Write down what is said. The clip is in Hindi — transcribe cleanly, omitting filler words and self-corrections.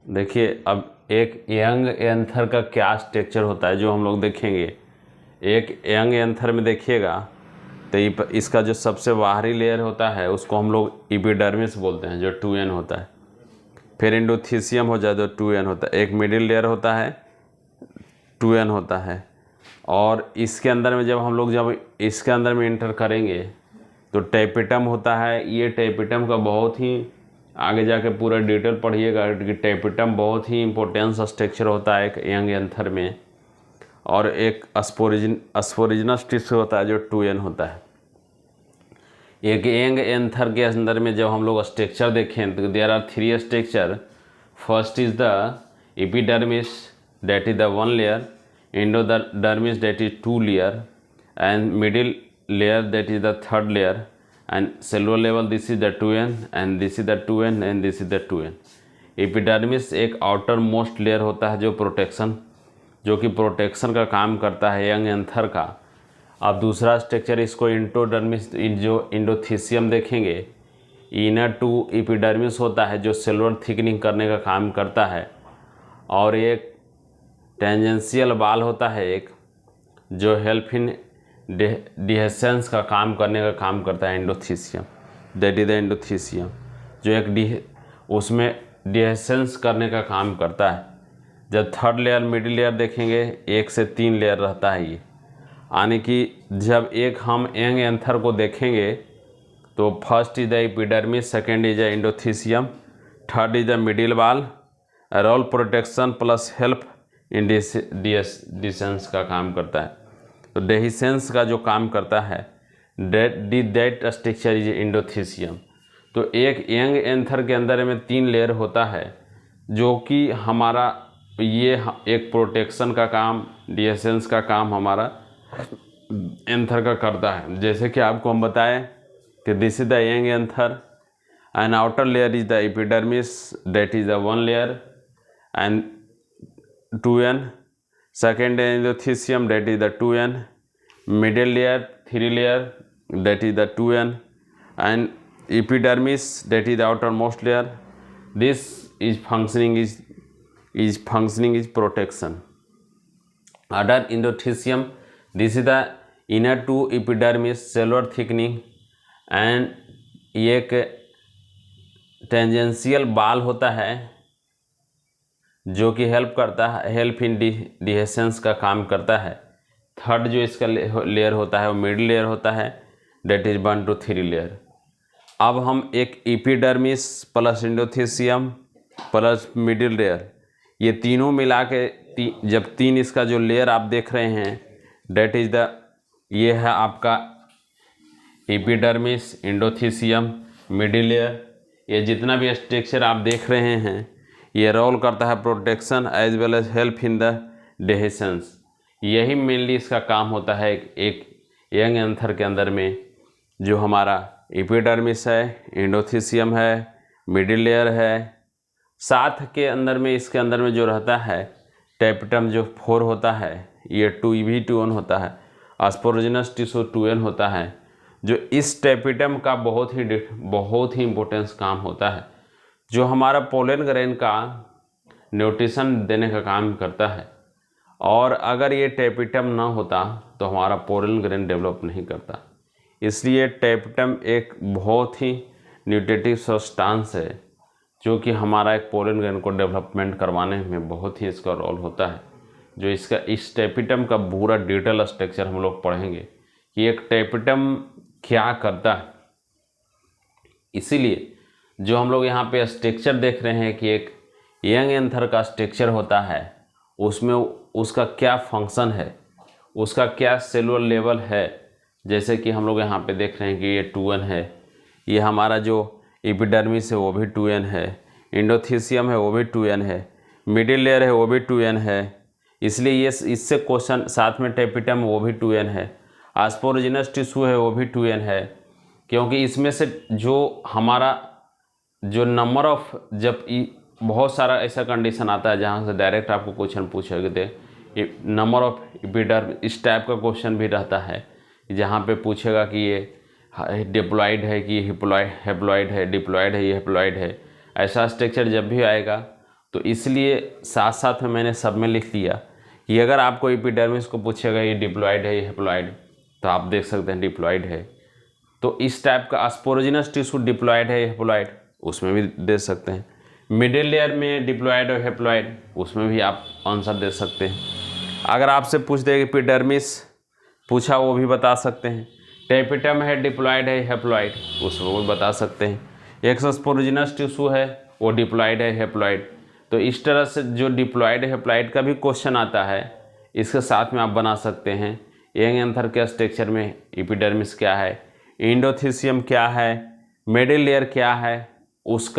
देखिए, अब एक यंग एंथर का क्या स्ट्रक्चर होता है जो हम लोग देखेंगे। एक यंग एंथर में देखिएगा तो इसका जो सबसे बाहरी लेयर होता है उसको हम लोग एपिडर्मिस बोलते हैं, जो 2n होता है। फिर एंडोथीसियम हो जाए तो 2n होता है। एक मिडिल लेयर होता है, 2n होता है। और इसके अंदर में जब इसके अंदर में इंटर करेंगे तो टैपेटम होता है। ये टैपेटम का बहुत ही आगे जाके पूरा डिटेल पढ़िएगा कि टैपेटम बहुत ही इम्पोर्टेंस स्ट्रक्चर होता है एक यंग एंथर में। और एक अस्पोरिजिनस टिश्यू होता है जो 2n होता है। एक यंग एंथर के अंदर में जब हम लोग स्ट्रक्चर देखें तो there are 3 structure. First is the epidermis, that is the 1 layer, endodermis that is 2 layer, and middle layer that is the 3rd layer, and cellular level this is the 2n and this is the 2n and this is the 2n. Epidermis एक आउटर मोस्ट लेयर होता है जो कि प्रोटेक्शन का काम करता है यंग एंथर का। अब दूसरा स्ट्रक्चर इसको इंट्रोडर्मिस जो इंडोथीसियम देखेंगे, इनर टू एपिडर्मिस होता है जो सेलुलर थिकनिंग करने का काम करता है। और एक टेंजेंशियल बाल होता है एक जो हेल्प इन डिहेसेंस का काम करने का काम करता है, endothecium, that is the endothecium, जो एक उसमें डिहेसेंस करने का काम करता है। जब 3rd लेयर मिडिल लेयर देखेंगे 1 से 3 लेयर रहता है ये। यानी कि जब एक हम यंग एंथर को देखेंगे तो first is the epidermis, second is the endothecium, third is the middle wall, role protection plus help in dehiscence का काम करता है। तो डेहिसेंस का जो काम करता है दैट स्ट्रक्चर इज एंडोथीसियम। तो एक यंग एंथर के अंदर में 3 लेयर होता है जो कि हमारा ये एक प्रोटेक्शन का काम, डिहेसेंस का काम हमारा एंथर का करता है। जैसे कि आपको हम बताएं कि this is the young anther and outer layer is the epidermis that is the 1 layer and 2n, second endothelium that is the 2n, middle layer 3 layer that is the 2n, and epidermis that is the outermost layer. This is functioning is protection. Other endothelium, this is the inner to epidermis cellular thickening, and ये एक टेंजेंशियल बाल होता है जो कि हेल्प इन डिहेसेंस का काम करता है। थर्ड जो इसका लेयर होता है वो मिडिल लेयर होता है, डेट इज 1 to 3 लेयर। अब हम एक epidermis plus endothecium plus middle layer, ये तीनों मिला के जब 3 इसका जो लेयर आप देख रहे हैं डेट इज द, ये है आपका एपिडर्मिस, एंडोथीसियम, मिडिल लेयर। ये जितना भी स्ट्रक्चर आप देख रहे हैं ये रोल करता है protection as well as help in the dehiscence. यही मेनली इसका काम होता है एक यंग एंथर के अंदर में। जो हमारा एपिडर्मिस है, एंडोथीसियम है, मिडिल लेयर है, साथ के अंदर में इसके अंदर में जो रहता है टैपेटम जो 4 होता है, ये 2n होता है, अस्पोरिजिनस टिश्यू 2n होता है। जो इस टैपेटम का बहुत ही इम्पोर्टेंस काम होता है, जो हमारा पोलन ग्रेन का न्यूट्रिशन देने का काम करता है। और अगर ये टैपेटम ना होता तो हमारा पोलन ग्रेन डेवलप नहीं करता। इसलिए टैपेटम एक बहुत ही न्यूट्रिटिव सब्सटेंस है जो कि हमारा एक पोलन ग्रेन को डेवलपमेंट करवाने में बहुत ही इसका रोल होता है। जो इस टैपेटम का पूरा डिटेल स्ट्रक्चर हम लोग पढ़ेंगे कि एक टैपेटम क्या करता है। इसीलिए जो हम लोग यहाँ पे स्ट्रक्चर देख रहे हैं कि एक यंग एंथर का स्ट्रक्चर होता है, उसमें उसका क्या फंक्शन है, उसका क्या सेलुलर लेवल है। जैसे कि हम लोग यहाँ पे देख रहे हैं कि ये 2n है, ये हमारा जो एपिडर्मिस है वो भी 2n है, एंडोथीसियम है वो भी 2n है, मिडिल लेयर है वो भी 2n है। इसलिए ये इससे क्वेश्चन साथ में टैपेटम वो भी 2n है, अस्पोरिजिनस टिश्यू है वो भी 2n है। क्योंकि इसमें से जो हमारा जो नंबर ऑफ, जब बहुत सारा ऐसा कंडीशन आता है जहाँ से डायरेक्ट आपको क्वेश्चन पूछेगा, नंबर ऑफ एपिडर्मिस, इस टाइप का क्वेश्चन भी रहता है जहाँ पे पूछेगा कि ये डिप्लॉयड है कि हेप्लॉयड है, डिप्लॉयड है ये हेप्लॉयड है। ऐसा स्ट्रक्चर जब भी आएगा तो इसलिए साथ साथ में मैंने सब में लिख लिया कि अगर आपको एपिडर्मिस को पूछेगा ये डिप्लॉयड है ये हेप्लॉयड, तो आप देख सकते हैं डिप्लॉयड है। तो इस टाइप का स्पोरोजिनस टिश्यू डिप्लॉयड है हेप्लॉयड, उसमें भी दे सकते हैं। मिडिल लेयर में डिप्लॉयड और हेप्लॉयड, उसमें भी आप आंसर दे सकते हैं। अगर आपसे पूछ दे एपिडर्मिस पूछा, वो भी बता सकते हैं। टेपिटम है डिप्लॉयड है हेप्लॉयड, उसको भी बता सकते हैं। एक स्पोरोजिनस टिश्यू है वो डिप्लॉयड है हेप्लॉयड। तो इस तरह से जो डिप्लॉयड हेप्लॉयड का भी क्वेश्चन आता है, इसके साथ में आप बना सकते हैं यंग एंथर के स्ट्रक्चर में एपिडर्मिस क्या है, एंडोथीसियम क्या है, मिडिल लेयर क्या है, उसका